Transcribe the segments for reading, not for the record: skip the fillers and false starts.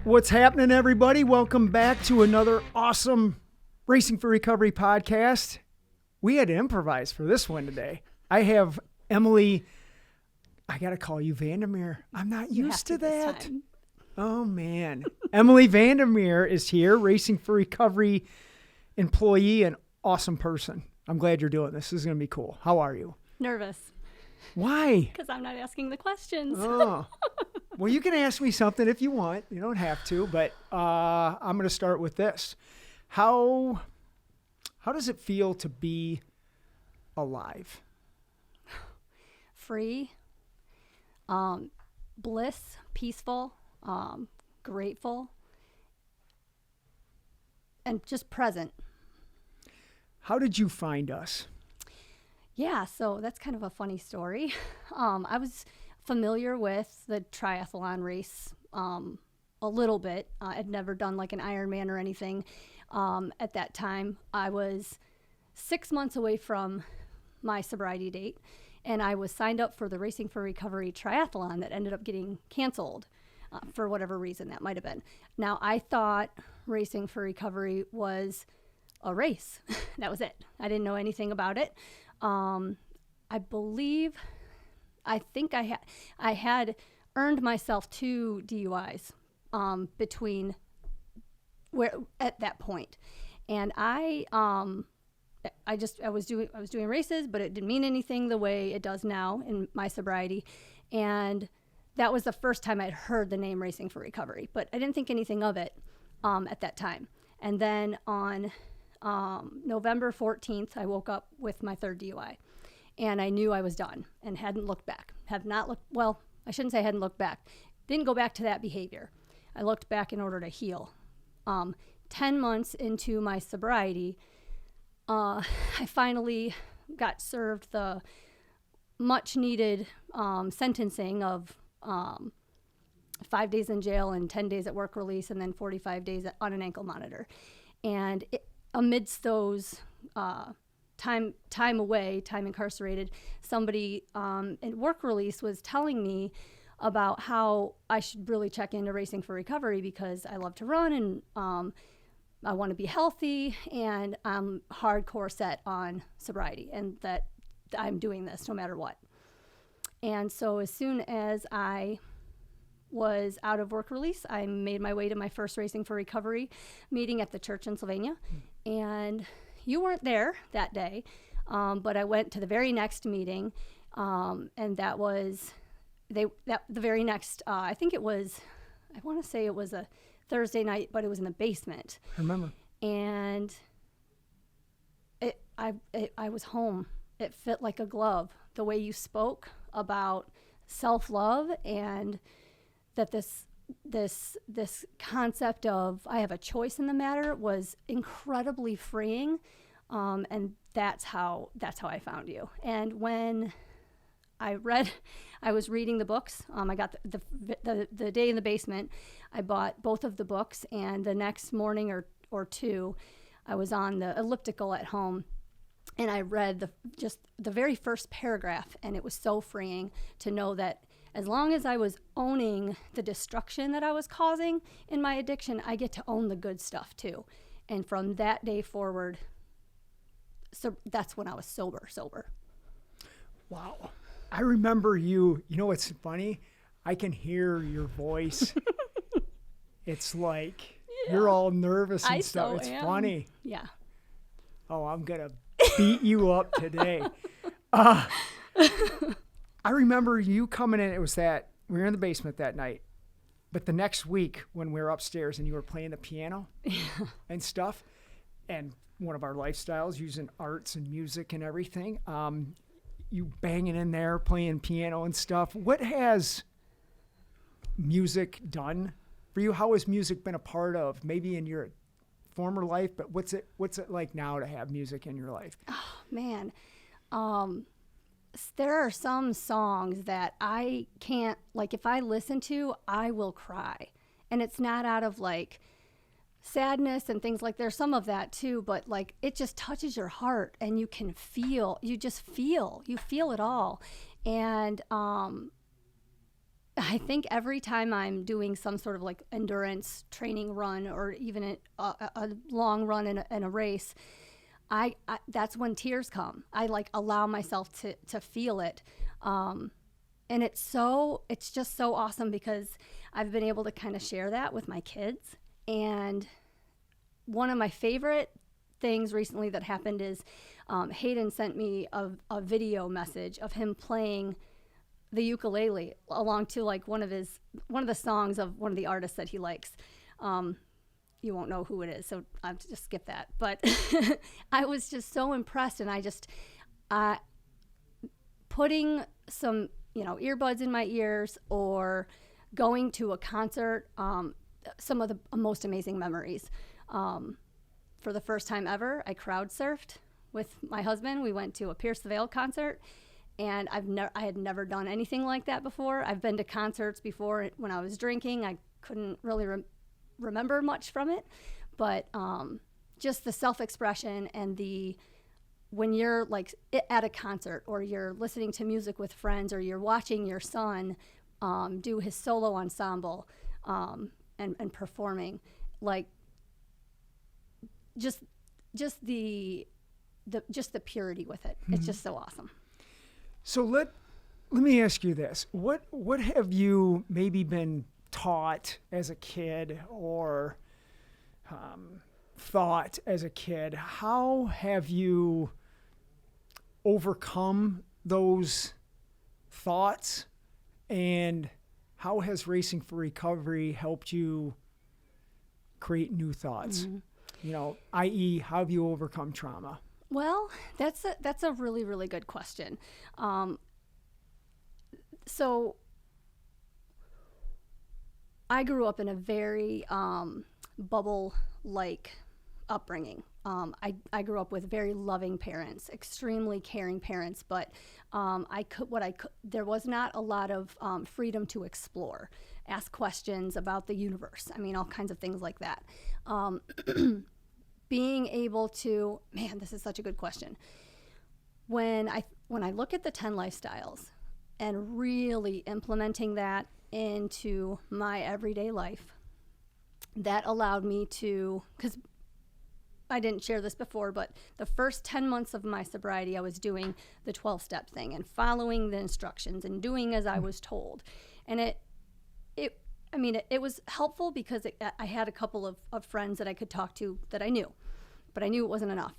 What's happening, everybody? Welcome back to another awesome Racing for Recovery podcast. We had to improvise for this one today. I have Emily. I got to call you VanderMeer. I'm not used to that. Oh, man. Emily VanderMeer is here, Racing for Recovery employee and awesome person. I'm glad you're doing this. This is going to be cool. How are you? Nervous. Why? Because I'm not asking the questions. Oh. Well, you can ask me something if you want. You don't have to, but I'm going to start with this. How does it feel to be alive? Free, bliss, peaceful, grateful, and just present. How did you find us? Yeah, so that's kind of a funny story. I was familiar with the triathlon race a little bit. I'd never done like an Ironman or anything at that time. I was 6 months away from my sobriety date, and I was signed up for the Racing for Recovery triathlon that ended up getting canceled for whatever reason that might have been. Now, I thought Racing for Recovery was a race. That was it. I didn't know anything about it. I think I had earned myself 2 DUIs between where at that point, and I was doing races, but it didn't mean anything the way it does now in my sobriety, and that was the first time I'd heard the name Racing for Recovery, but I didn't think anything of it at that time. And then on November 14th, I woke up with my 3rd DUI. And I knew I was done and hadn't looked back. Well, I shouldn't say I hadn't looked back. Didn't go back to that behavior. I looked back in order to heal. 10 months into my sobriety, I finally got served the much needed sentencing of 5 days in jail and 10 days at work release and then 45 days on an ankle monitor. And amidst those time incarcerated, somebody in work release was telling me about how I should really check into Racing for Recovery because I love to run and I want to be healthy and I'm hardcore set on sobriety and that I'm doing this no matter what. And so as soon as I was out of work release, I made my way to my first Racing for Recovery meeting at the church in Sylvania. And you weren't there that day, but I went to the very next meeting, and that was the very next. I want to say it was a Thursday night, but it was in the basement. I remember. And I was home. It fit like a glove. The way you spoke about self-love and that this concept of I have a choice in the matter was incredibly freeing, and that's how I found you. And when I was reading the books. I got the day in the basement. I bought both of the books, and the next morning or two, I was on the elliptical at home, and I read the very first paragraph, and it was so freeing to know that as long as I was owning the destruction that I was causing in my addiction, I get to own the good stuff too. And from that day forward, so that's when I was sober. Wow. I remember you. You know what's funny? I can hear your voice. It's like you're all nervous and stuff. It's funny. Yeah. Oh, I'm going to beat you up today. I remember you coming in. It was that we were in the basement that night, but the next week when we were upstairs and you were playing the piano and stuff, and one of our lifestyles using arts and music and everything, you banging in there playing piano and stuff. What has music done for you? How has music been a part of maybe in your former life, but what's it like now to have music in your life? Oh man. There are some songs that I can't, like if I listen to, I will cry. And it's not out of like sadness and things like, there's some of that too, but like it just touches your heart and you feel it all. And I think every time I'm doing some sort of like endurance training run or even a long run in a race, I that's when tears come. I like allow myself to feel it. And it's just so awesome because I've been able to kind of share that with my kids. And one of my favorite things recently that happened is Hayden sent me a video message of him playing the ukulele along to like one of the songs of one of the artists that he likes. You won't know who it is, so I'll just skip that. But I was just so impressed, and I just putting some earbuds in my ears or going to a concert, some of the most amazing memories. For the first time ever, I crowd surfed with my husband. We went to a Pierce the Veil concert, and I had never done anything like that before. I've been to concerts before when I was drinking. I couldn't really remember much from it, but just the self-expression and when you're like at a concert or you're listening to music with friends or you're watching your son do his solo ensemble and performing, like just the purity with it. Mm-hmm. It's just so awesome. So let me ask you this. What have you maybe been taught as a kid or thought as a kid? How have you overcome those thoughts, and how has Racing for Recovery helped you create new thoughts? Mm-hmm. I.e., how have you overcome trauma? Well, that's a really, really good question. So I grew up in a very bubble-like upbringing. I grew up with very loving parents, extremely caring parents, but there was not a lot of freedom to explore, ask questions about the universe. I mean, all kinds of things like that. Being able to, man, this is such a good question. When I look at the 10 lifestyles and really implementing that into my everyday life, that allowed me to, because I didn't share this before, but the first 10 months of my sobriety, I was doing the 12-step thing and following the instructions and doing as I was told. And it was helpful because I had a couple of friends that I could talk to that I knew, but I knew it wasn't enough.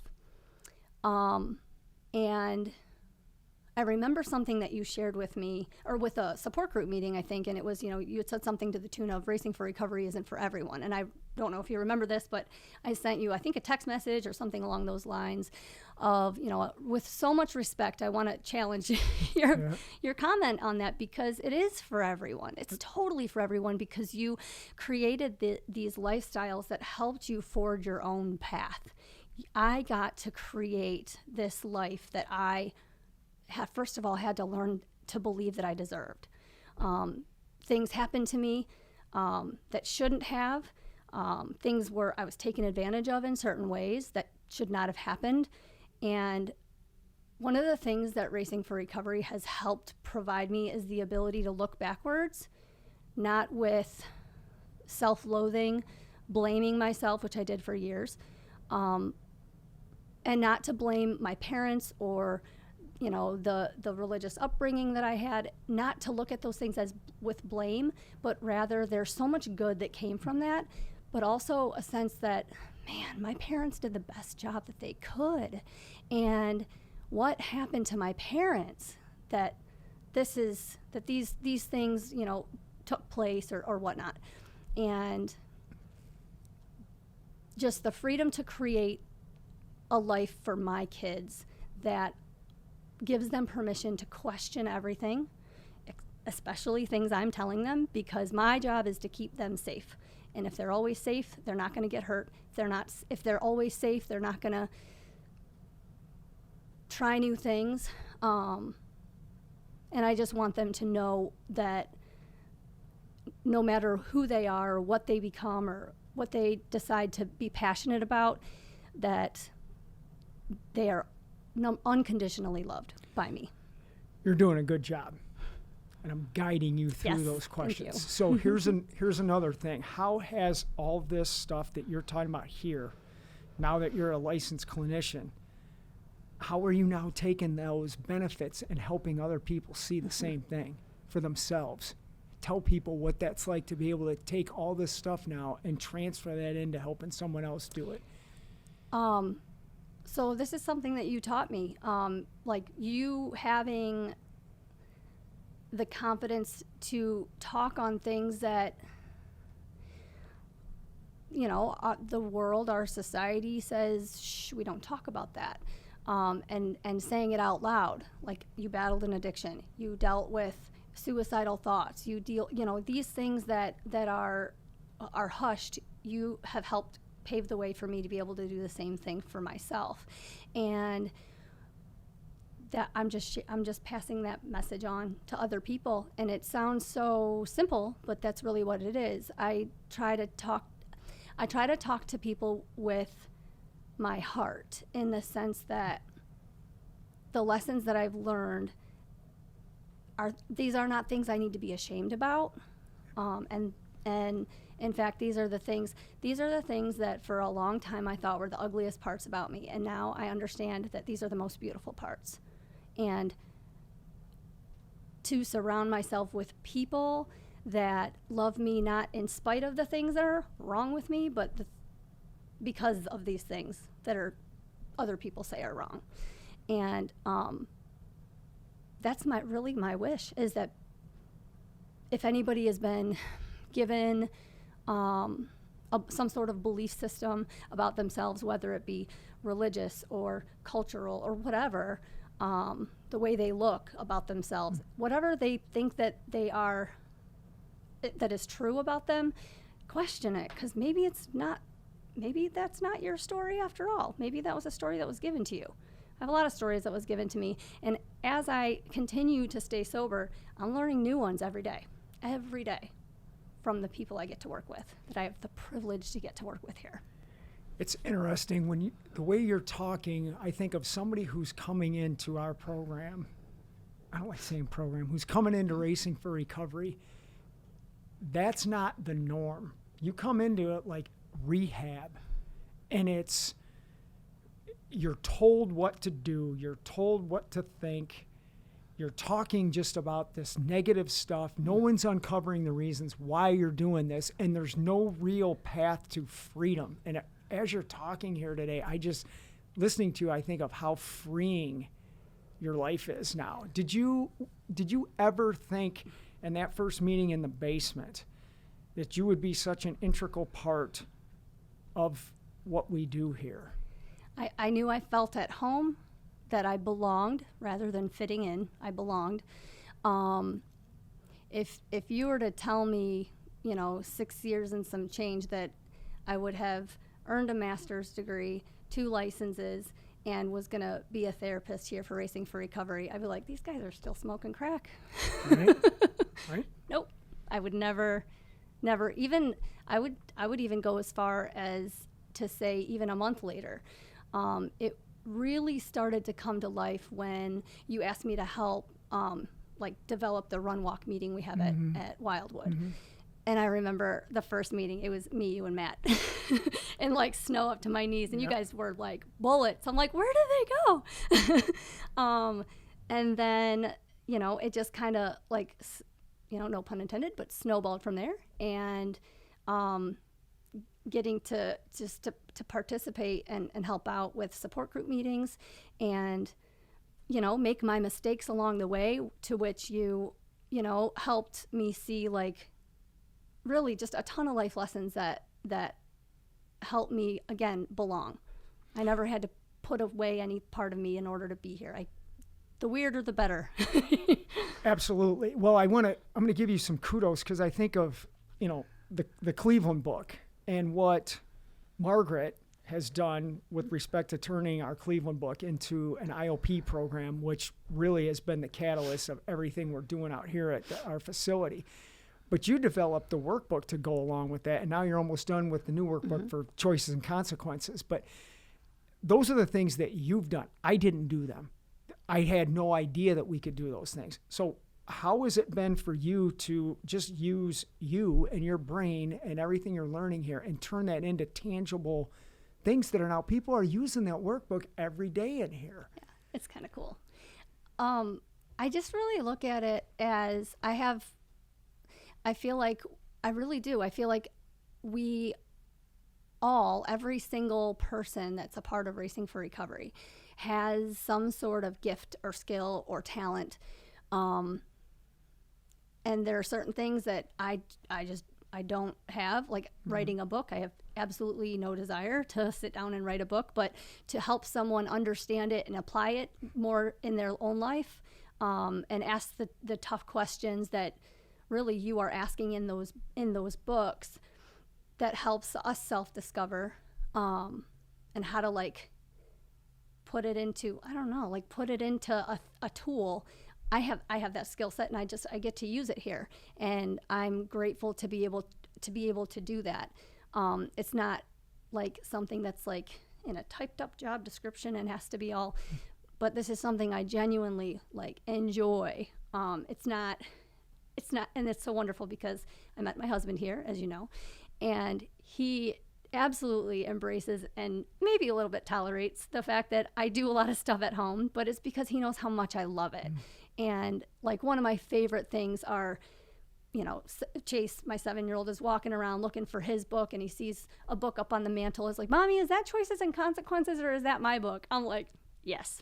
And I remember something that you shared with me, or with a support group meeting, I think, and it was, you had said something to the tune of Racing for Recovery isn't for everyone. And I don't know if you remember this, but I sent you, I think, a text message or something along those lines of, with so much respect, I want to challenge your comment on that, because it is for everyone. It's totally for everyone, because you created these lifestyles that helped you forge your own path. I got to create this life that I first of all had to learn to believe that I deserved. Things happened to me that shouldn't have. Things where I was taken advantage of in certain ways that should not have happened. And one of the things that Racing for Recovery has helped provide me is the ability to look backwards, not with self-loathing, blaming myself, which I did for years, and not to blame my parents or the religious upbringing that I had, not to look at those things as with blame, but rather there's so much good that came from that, but also a sense that, man, my parents did the best job that they could. And what happened to my parents that these things, took place or whatnot. And just the freedom to create a life for my kids that gives them permission to question everything, especially things I'm telling them, because my job is to keep them safe. And if they're always safe, they're not going to get hurt. If they're always safe, they're not going to try new things. And I just want them to know that no matter who they are or what they become or what they decide to be passionate about, that they are unconditionally loved by me. You're doing a good job. and I'm guiding you through Yes, those thank questions. you. So here's another thing. How has all this stuff that you're talking about here, now that you're a licensed clinician, how are you now taking those benefits and helping other people see the same thing for themselves? Tell people what that's like to be able to take all this stuff now and transfer that into helping someone else do it. So this is something that you taught me, like you having the confidence to talk on things that, you know, the world, our society says, shh, we don't talk about that. And saying it out loud, like you battled an addiction, you dealt with suicidal thoughts, you know, these things that are hushed, you have helped pave the way for me to be able to do the same thing for myself. And that I'm just passing that message on to other people. And it sounds so simple, but that's really what it is. I try to talk to people with my heart, in the sense that the lessons that I've learned these are not things I need to be ashamed about. And in fact, these are the things that for a long time I thought were the ugliest parts about me. And now I understand that these are the most beautiful parts. And to surround myself with people that love me, not in spite of the things that are wrong with me, but because of these things that are other people say are wrong. And that's my wish, is that if anybody has been given some sort of belief system about themselves, whether it be religious or cultural or whatever, the way they look about themselves, whatever they think that they are, that is true about them, question it, because maybe that's not your story after all. Maybe that was a story that was given to you. I have a lot of stories that was given to me, and as I continue to stay sober, I'm learning new ones every day, from the people I get to work with, that I have the privilege to get to work with here. It's interesting the way you're talking. I think of somebody who's coming into our program. I don't like saying program. Who's coming into Racing for Recovery. That's not the norm. You come into it like rehab, and you're told what to do. You're told what to think. You're talking just about this negative stuff. No one's uncovering the reasons why you're doing this, and there's no real path to freedom. And as you're talking here today, listening to you, I think of how freeing your life is now. Did you ever think in that first meeting in the basement that you would be such an integral part of what we do here? I knew I felt at home, that I belonged rather than fitting in. I belonged. If you were to tell me, 6 years and some change, that I would have earned a master's degree, 2 licenses, and was going to be a therapist here for Racing for Recovery, I'd be like, these guys are still smoking crack. Right? Nope. I would never even, I would even go as far as to say even a month later. It really started to come to life when you asked me to help develop the run walk meeting we have at Wildwood. Mm-hmm. And I remember the first meeting, it was me, you, and Matt, and snow up to my knees, and you guys were like bullets. I'm like, where did they go? And then, it just kind of no pun intended, but snowballed from there. And getting to participate and help out with support group meetings, and make my mistakes along the way, to which you helped me see really just a ton of life lessons that helped me again belong. I never had to put away any part of me in order to be here. The weirder the better. Absolutely. Well, I'm going to give you some kudos, because I think of the Cleveland book and what Margaret has done with respect to turning our Cleveland book into an IOP program, which really has been the catalyst of everything we're doing out here at our facility. But you developed the workbook to go along with that, and now you're almost done with the new workbook for choices and consequences. But those are the things that you've done. I didn't do them. I had no idea that we could do those things. So how has it been for you to just use you and your brain and everything you're learning here and turn that into tangible things that are now people are using that workbook every day in here? Yeah, it's kind of cool. I just really look at it as I feel like I really do. I feel like we all, every single person that's a part of Racing for Recovery has some sort of gift or skill or talent. And there are certain things that I don't have, like writing a book. I have absolutely no desire to sit down and write a book, but to help someone understand it and apply it more in their own life, and ask the tough questions that really you are asking in those books, that helps us self-discover, and how to like put it into, I don't know, like put it into a tool. I have that skill set, and I get to use it here, and I'm grateful to be able to do that. It's not like something that's like in a typed up job description and has to be all, but this is something I genuinely like enjoy. It's not, and it's so wonderful because I met my husband here, as you know, and he absolutely embraces and maybe a little bit tolerates the fact that I do a lot of stuff at home, but it's because he knows how much I love it. And like one of my favorite things are, you know, Chase, my 7-year-old, is walking around looking for his book, and he sees a book up on the mantle. Is like, Mommy, is that Choices and Consequences, or is that my book? I'm like, yes.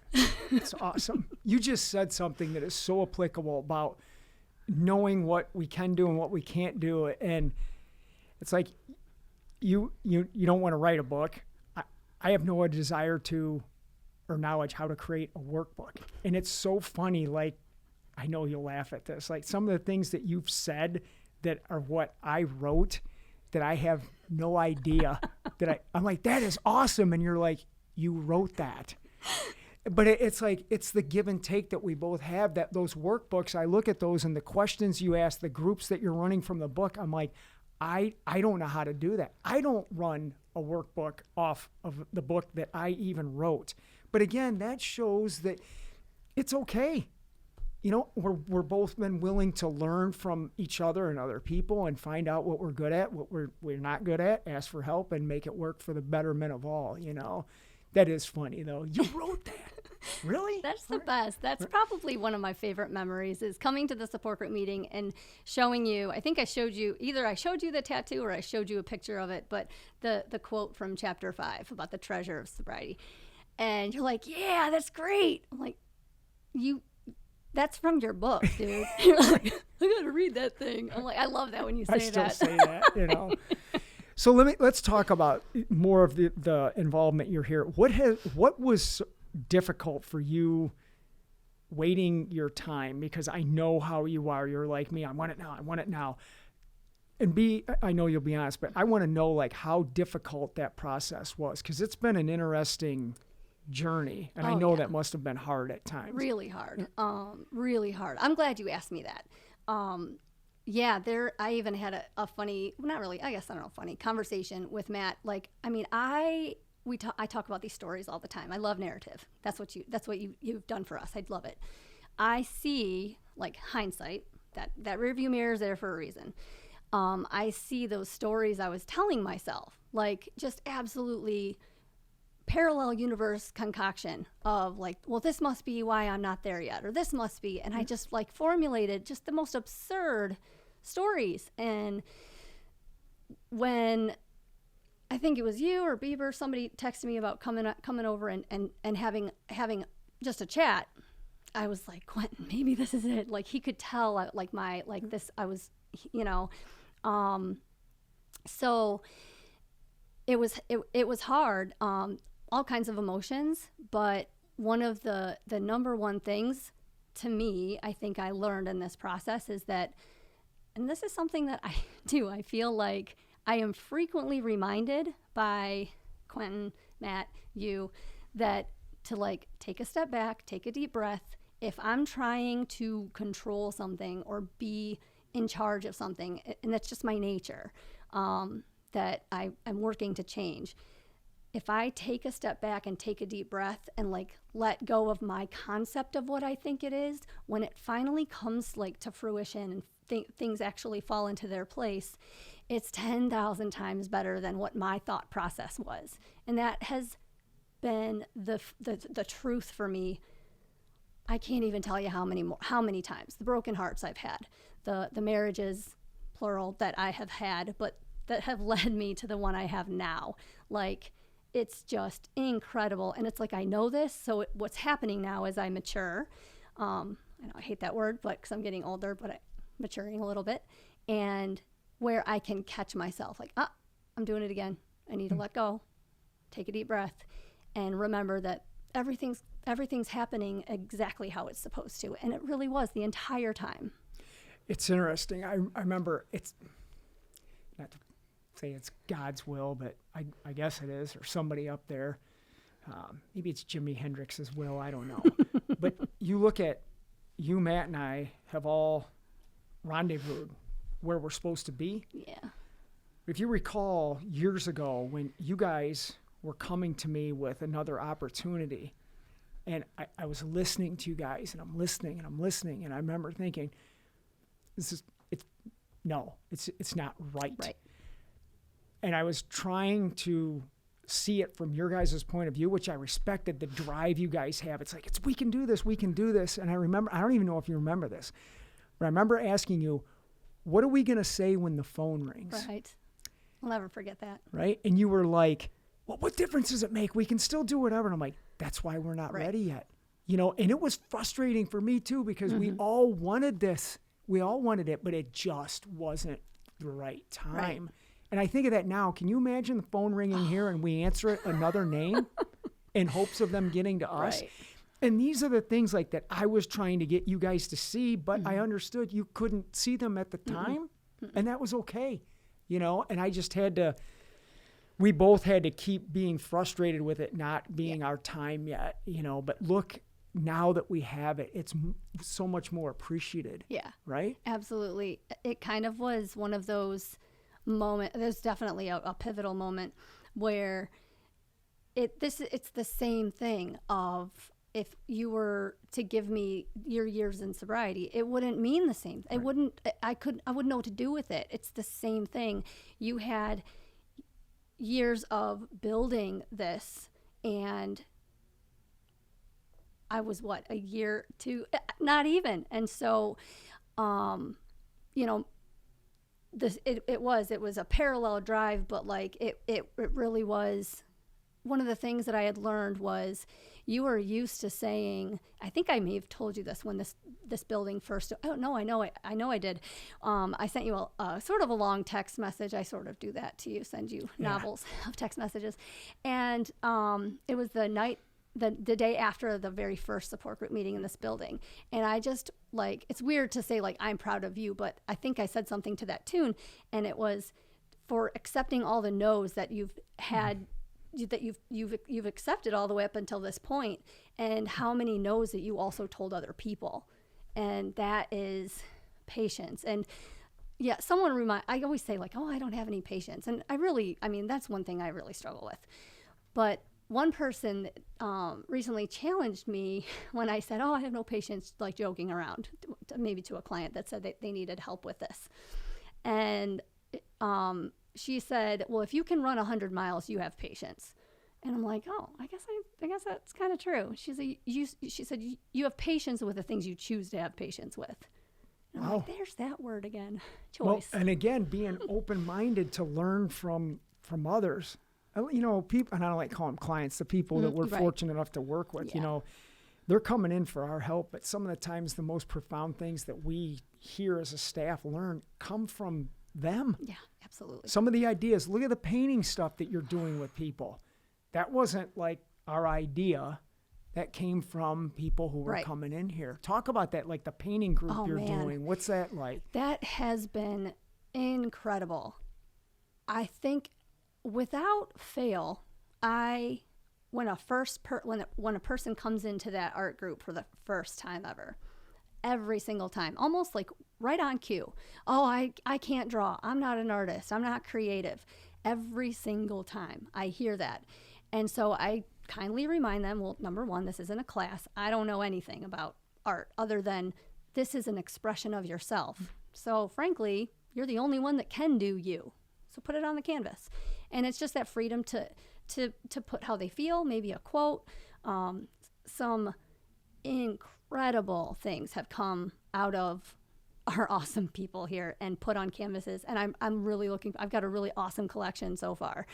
It's awesome. You just said something that is so applicable about knowing what we can do and what we can't do. And it's like, you don't want to write a book. I have no desire to, or knowledge how to create a workbook. And it's so funny, like, I know you'll laugh at this, like some of the things that you've said that are what I wrote, that I have no idea I'm like, that is awesome. And you're like, you wrote that. But it's like, it's the give and take that we both have, that those workbooks, I look at those and the questions you ask, the groups that you're running from the book, I'm like, I don't know how to do that. I don't run a workbook off of the book that I even wrote. But again, that shows that it's okay. You know, we're both been willing to learn from each other and other people and find out what we're good at, what we're not good at, ask for help, and make it work for the betterment of all, you know. That is funny, though. You wrote that. Really? That's the best. That's probably one of my favorite memories, is coming to the support group meeting and showing you, I think I showed you the tattoo or I showed you a picture of it, but the quote from chapter 5 about the treasure of sobriety. And you're like, yeah, that's great. I'm like, that's from your book, dude. You're like, I got to read that thing. I'm like, I love that when you say that. I still say that, you know. So let's talk about more of the involvement you're here. What was difficult for you waiting your time? Because I know how you are. You're like me. I want it now. And I know you'll be honest, but I want to know like how difficult that process was, because it's been an interesting journey, and I know that must have been hard at times. Really hard. Really hard. I'm glad you asked me that. I even had a funny, not really, I guess, I don't know, funny conversation with Matt. Like, I mean, I talk about these stories all the time. I love narrative. That's what you've done for us. I'd love it. I see, like, hindsight, that rearview mirror is there for a reason. I see those stories I was telling myself, like, just absolutely parallel universe concoction of like, well, this must be why I'm not there yet, or this must be, and I just like formulated just the most absurd stories. And when I think it was you or Bieber, somebody texted me about coming over and having just a chat, I was like, Quentin, maybe this is it. Like, he could tell like my, like this, I was, you know, so it was hard. All kinds of emotions, but one of the number one things to me, I think I learned in this process is that, and this is something that I do, I feel like I am frequently reminded by Quentin, Matt, you, that to like take a step back, take a deep breath. If I'm trying to control something or be in charge of something, and that's just my nature, that I'm working to change. if I take a step back and take a deep breath and like let go of my concept of what I think it is, when it finally comes like to fruition and things actually fall into their place, it's 10,000 times better than what my thought process was. And that has been the truth for me. I can't even tell you how many times. The broken hearts I've had, the marriages, plural, that I have had, but that have led me to the one I have now. Like, it's just incredible. And it's like, I know this. So what's happening now as I mature, I know I hate that word, but because I'm getting older, but I'm maturing a little bit, and where I can catch myself like, I'm doing it again. I need to let go, take a deep breath, and remember that everything's happening exactly how it's supposed to. And it really was the entire time. It's interesting. I remember, it's not to say it's God's will, but I guess it is, or somebody up there. Maybe it's Jimi Hendrix's will. I don't know. But you look at you, Matt, and I have all rendezvoused where we're supposed to be. Yeah. If you recall years ago when you guys were coming to me with another opportunity, and I was listening to you guys, and I'm listening, and I remember thinking, it's not right. Right. And I was trying to see it from your guys' point of view, which I respected the drive you guys have. It's like, we can do this. And I remember, I don't even know if you remember this, but I remember asking you, what are we going to say when the phone rings? Right. I'll never forget that. Right. And you were like, well, what difference does it make? We can still do whatever. And I'm like, that's why we're not ready yet. And it was frustrating for me too, because we all wanted this. We all wanted it, but it just wasn't the right time. Right. And I think of that now. Can you imagine the phone ringing here and we answer it another name in hopes of them getting to us? Right. And these are the things like that I was trying to get you guys to see, but I understood you couldn't see them at the time, and that was okay, and I just we both had to keep being frustrated with it not being our time yet, but look, now that we have it, it's so much more appreciated. Yeah. Right? Absolutely. It kind of was one of those moments. There's definitely a pivotal moment where it's the same thing of, if you were to give me your years in sobriety, it wouldn't mean the same. It wouldn't, I wouldn't know what to do with it. It's the same thing. You had years of building this, and I was a year to, not even. And so, it was a parallel drive, but like it really was. One of the things that I had learned was, you were used to saying, I think I may have told you this when this building first, oh no, I know I did. I sent you a sort of a long text message. I sort of do that to you, send you novels of text messages. And it was the day after the very first support group meeting in this building. And I just, it's weird to say I'm proud of you, but I think I said something to that tune, and it was for accepting all the no's that you've had, that you've accepted all the way up until this point, and how many no's that you also told other people. And that is patience. And someone I always say I don't have any patience. And that's one thing I really struggle with. But one person recently challenged me when I said, I have no patience, joking around, maybe to a client that said that they needed help with this. And she said, well, if you can run 100 miles, you have patience. And I'm like, I guess that's kind of true. She said, you have patience with the things you choose to have patience with. And I'm like, there's that word again, choice. Well, and again, being open-minded to learn from others. People, and I don't like calling them clients, the people that we're fortunate enough to work with, they're coming in for our help. But some of the times the most profound things that we here as a staff learn come from them. Yeah, absolutely. Some of the ideas, look at the painting stuff that you're doing with people. That wasn't our idea. That came from people who were coming in here. Talk about that, the painting group you're doing. What's that like? That has been incredible. I think without fail, when a person comes into that art group for the first time ever, every single time, almost right on cue. I can't draw. I'm not an artist. I'm not creative. Every single time I hear that. And so I kindly remind them, well, number one, this isn't a class. I don't know anything about art other than this is an expression of yourself. So frankly, you're the only one that can do you. So put it on the canvas. And it's just that freedom to put how they feel, maybe a quote. Some incredible things have come out of our awesome people here and put on canvases. And I'm really I've got a really awesome collection so far.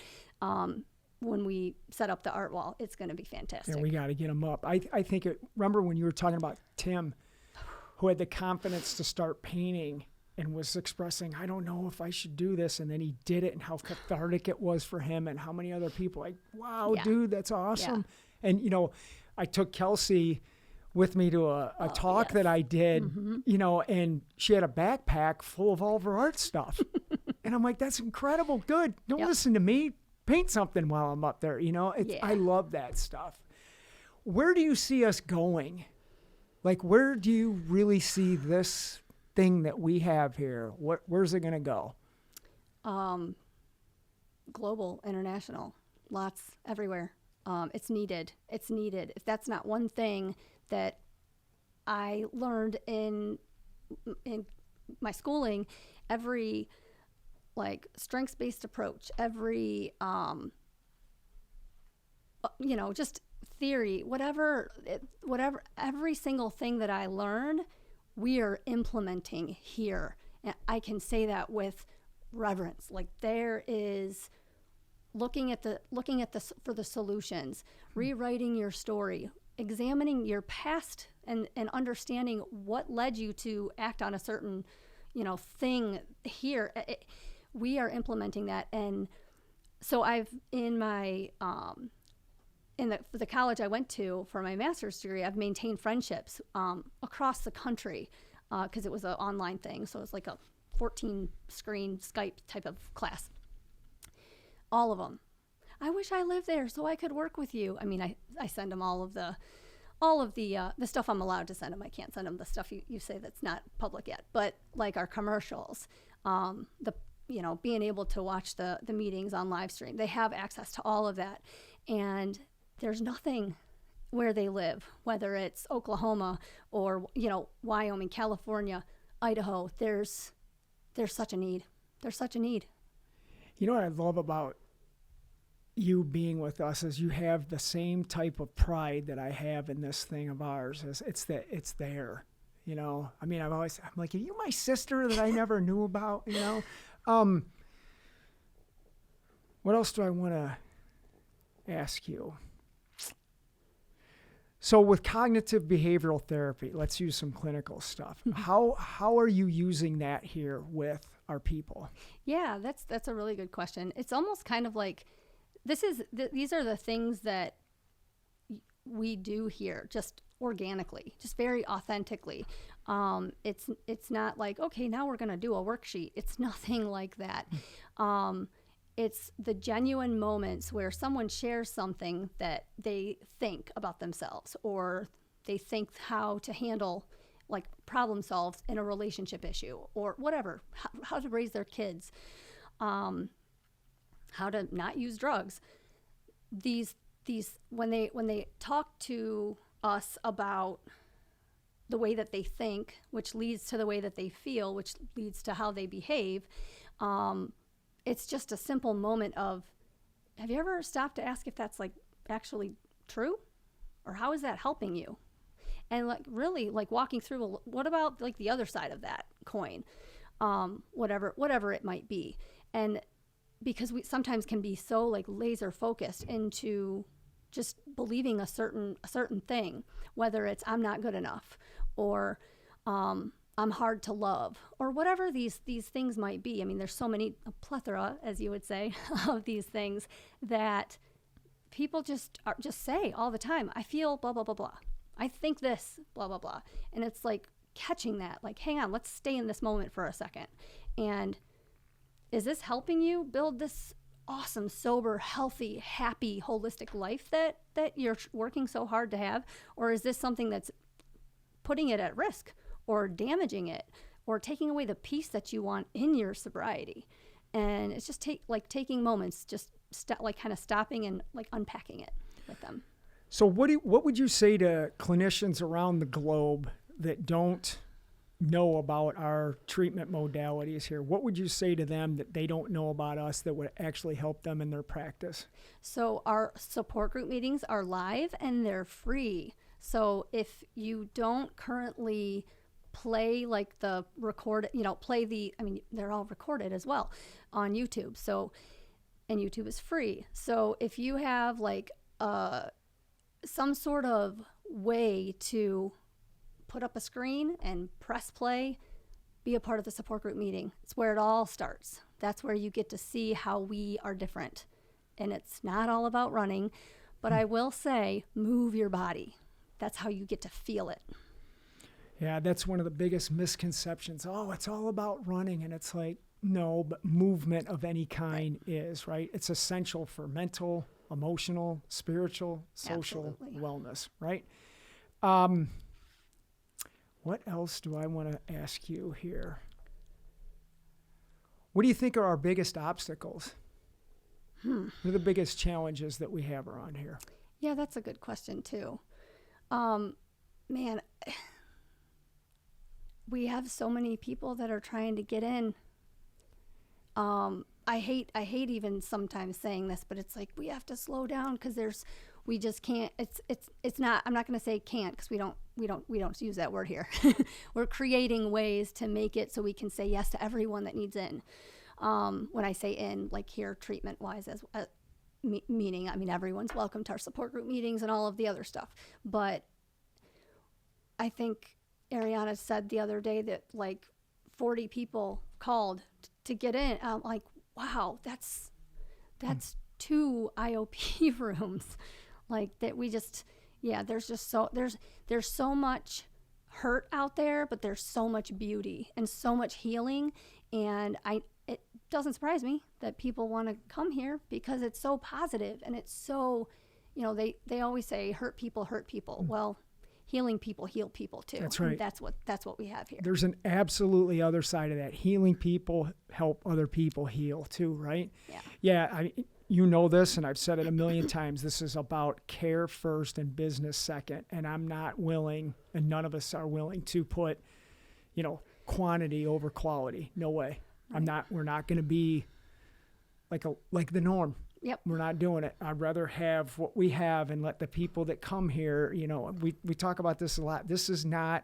When we set up the art wall, it's going to be fantastic. Yeah, we got to get them up. I think remember when you were talking about Tim, who had the confidence to start painting and was expressing, I don't know if I should do this. And then he did it, and how cathartic it was for him, and how many other people like, wow, dude, that's awesome. Yeah. And, you know, I took Kelsey with me to a talk that I did, you know, and she had a backpack full of all of her art stuff. And I'm like, that's incredible. Good. Don't listen to me. Paint something while I'm up there. You know, I love that stuff. Where do you see us going? Like, where do you really see this thing that we have here? Where's it going to go? Global, international, lots everywhere. It's needed. It's needed. If that's not one thing that I learned in my schooling, every strengths-based approach, every you know, just theory, whatever, every single thing that I learned, we are implementing here. And I can say that with reverence. Like, there is looking at the for the solutions, rewriting your story, examining your past, and understanding what led you to act on a certain, you know, thing here. We are implementing that. And so I've in my for the college I went to for my master's degree, I've maintained friendships across the country because it was an online thing. So it was like a 14 screen Skype type of class. All of them. I wish I lived there so I could work with you. I mean, I send them all of the stuff I'm allowed to send them. I can't send them the stuff you say that's not public yet. But like our commercials, you know, being able to watch the meetings on live stream, they have access to all of that. And there's nothing where they live, whether it's Oklahoma or, you know, Wyoming, California, Idaho, there's such a need. There's such a need. You know what I love about you being with us is you have the same type of pride that I have in this thing of ours. It's there, you know. I mean, I'm like, are you my sister that I never knew about, you know? What else do I want to ask you? So with cognitive behavioral therapy, let's use some clinical stuff. How are you using that here with our people? Yeah, that's a really good question. It's almost kind of like these are the things that we do here, just organically, just very authentically. It's not like, okay, now we're going to do a worksheet. It's nothing like that. It's the genuine moments where someone shares something that they think about themselves, or they think how to handle, like, problem solve in a relationship issue, or whatever, how to raise their kids, how to not use drugs. These when they talk to us about the way that they think, which leads to the way that they feel, which leads to how they behave, it's just a simple moment of, have you ever stopped to ask if that's, like, actually true? Or how is that helping you? And, like, really, like, walking through, what about, like, the other side of that coin? Whatever it might be. And because we sometimes can be so, like, laser focused into just believing a certain thing, whether it's I'm not good enough, or I'm hard to love, or whatever these things might be. I mean, there's a plethora, as you would say, of these things that people just say all the time. I feel blah, blah, blah, blah. I think this, blah, blah, blah. And it's like catching that, like, hang on, let's stay in this moment for a second. And is this helping you build this awesome, sober, healthy, happy, holistic life that you're working so hard to have? Or is this something that's putting it at risk, or damaging it, or taking away the peace that you want in your sobriety? And it's just taking moments, just kind of stopping and like unpacking it with them. So what would you say to clinicians around the globe that don't know about our treatment modalities here? What would you say to them that they don't know about us that would actually help them in their practice? So our support group meetings are live and they're free. So if you don't currently play like the they're all recorded as well on YouTube. So, and YouTube is free. So if you have like some sort of way to put up a screen and press play, be a part of the support group meeting. It's where it all starts. That's where you get to see how we are different. And it's not all about running, but I will say, move your body. That's how you get to feel it. Yeah, that's one of the biggest misconceptions. Oh, it's all about running. And it's like, no, but movement of any kind is, right? It's essential for mental, emotional, spiritual, social wellness, right? What else do I want to ask you here? What do you think are our biggest obstacles? What are the biggest challenges that we have around here? Yeah, that's a good question too. Man, we have so many people that are trying to get in. I hate even sometimes saying this, but it's like we have to slow down because we just can't. It's not. I'm not going to say can't because we don't use that word here. We're creating ways to make it so we can say yes to everyone that needs in. When I say in, like here, treatment wise, as meaning, I mean everyone's welcome to our support group meetings and all of the other stuff. But I think Ariana said the other day that like 40 people called to get in. I'm like, wow, that's 2 IOP rooms. Like that we just, yeah, there's so much hurt out there, but there's so much beauty and so much healing. And it doesn't surprise me that people want to come here because it's so positive and it's so, they always say hurt people. Well, healing people heal people too. That's right. And that's what we have here. There's an absolutely other side of that. Healing people help other people heal too, right? Yeah. Yeah, you know this, and I've said it a million times. This is about care first and business second. And I'm not willing, and none of us are willing to put, quantity over quality. No way. Right. We're not going to be like the norm. Yep. We're not doing it. I'd rather have what we have and let the people that come here, we talk about this a lot. This is not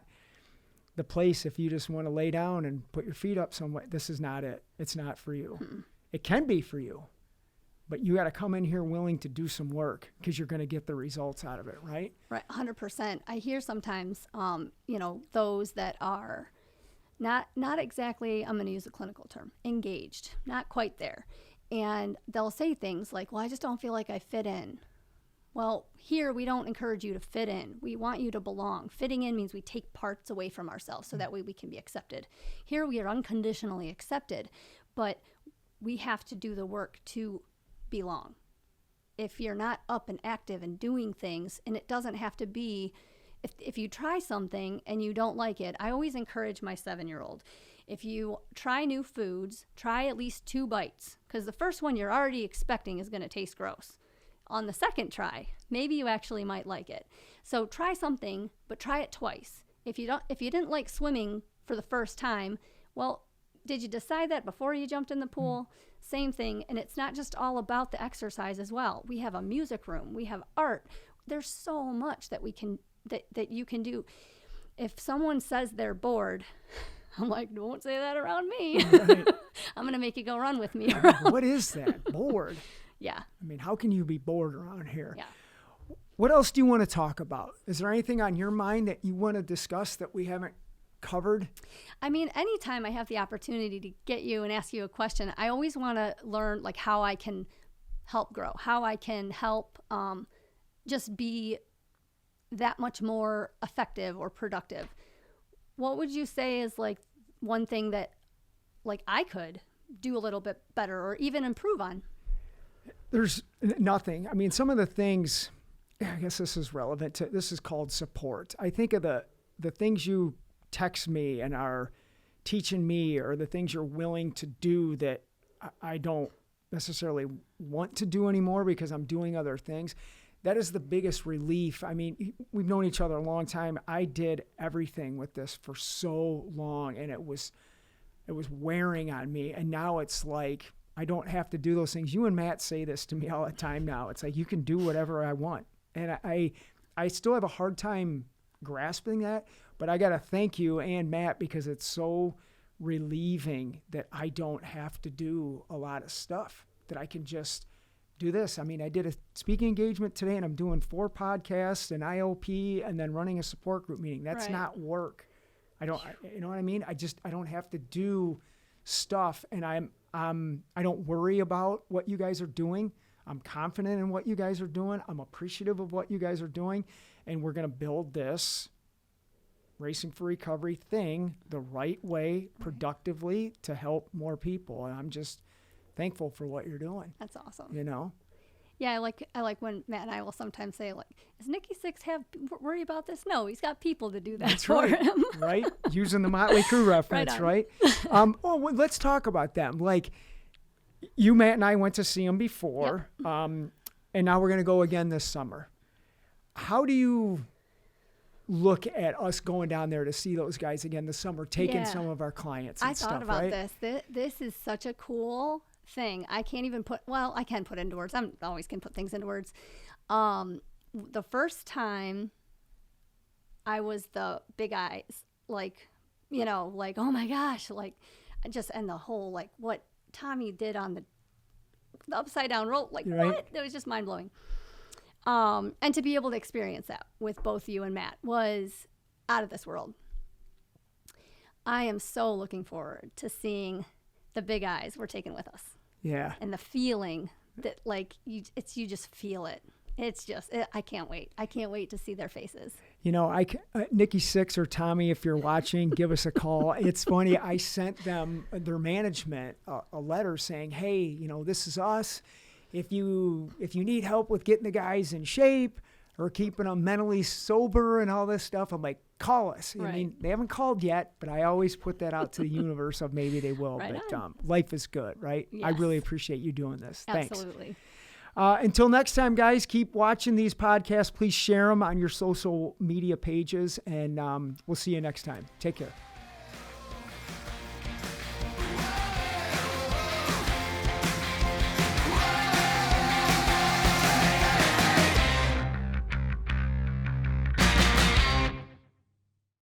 the place if you just want to lay down and put your feet up somewhere. This is not it. It's not for you. Mm-mm. It can be for you, but you got to come in here willing to do some work because you're going to get the results out of it, right? Right. 100%. I hear sometimes, those that are not exactly, I'm going to use a clinical term, engaged, not quite there. And they'll say things like, well, I just don't feel like I fit in. Well, here we don't encourage you to fit in. We want you to belong. Fitting in means we take parts away from ourselves so that way we can be accepted. Here we are unconditionally accepted, but we have to do the work to belong. If you're not up and active and doing things, and it doesn't have to be, if you try something and you don't like it, I always encourage my 7-year-old, if you try new foods, try at least 2 bites, because the first one you're already expecting is going to taste gross. On the second try, maybe you actually might like it. So try something, but try it twice. If you didn't like swimming for the first time, well, did you decide that before you jumped in the pool? Same thing, and it's not just all about the exercise as well. We have a music room, we have art. There's so much that that you can do. If someone says they're bored, I'm like, don't say that around me. Right. I'm going to make you go run with me. What is that? Bored? Yeah. I mean, how can you be bored around here? Yeah. What else do you want to talk about? Is there anything on your mind that you want to discuss that we haven't covered? I mean, anytime I have the opportunity to get you and ask you a question, I always want to learn like how I can help grow, how I can help just be that much more effective or productive. What would you say is like one thing that like I could do a little bit better or even improve on? There's nothing. I mean, some of the things, I guess this is relevant to, this is called support. I think of the things you text me and are teaching me or the things you're willing to do that I don't necessarily want to do anymore because I'm doing other things. That is the biggest relief. I mean, we've known each other a long time. I did everything with this for so long, and it was wearing on me. And now it's like, I don't have to do those things. You and Matt say this to me all the time now. It's like, you can do whatever I want. And I still have a hard time grasping that, but I got to thank you and Matt because it's so relieving that I don't have to do a lot of stuff, that I can just do this. I mean, I did a speaking engagement today and I'm doing 4 podcasts and IOP and then running a support group meeting. That's not work. I don't, you know what I mean? I don't have to do stuff, and I don't worry about what you guys are doing. I'm confident in what you guys are doing. I'm appreciative of what you guys are doing, and we're going to build this Racing for Recovery thing the right way, productively, to help more people. And I'm just thankful for what you're doing. That's awesome. You know? Yeah, I like when Matt and I will sometimes say, like, does Nicky Six worry about this? No, he's got people to do that That's for right. him. Right? Using the Motley Crue reference, right? Well, let's talk about them. Like, you, Matt, and I went to see them before, and now we're going to go again this summer. How do you look at us going down there to see those guys again this summer, taking some of our clients and stuff, I thought about right? this. This is such a cool thing. I can't even I can put it into words. I always can put things into words. The first time I was the big eyes, like, you know, like, oh my gosh, like, and the whole, like, what Tommy did on the upside down roll, like, what? It was just mind blowing. And to be able to experience that with both you and Matt was out of this world. I am so looking forward to seeing the big eyes we're taking with us. Yeah. And the feeling that, like, you just feel it. It's just, I can't wait. I can't wait to see their faces. You know, Nicky Six or Tommy, if you're watching, give us a call. It's funny. I sent them, their management, a letter saying, hey, you know, this is us. If you need help with getting the guys in shape or keeping them mentally sober and all this stuff, I'm like, call us. Right. I mean, they haven't called yet, but I always put that out to the universe of maybe they will. Right but life is good, right? Yes. I really appreciate you doing this. Absolutely. Thanks. Until next time, guys, keep watching these podcasts. Please share them on your social media pages, and we'll see you next time. Take care.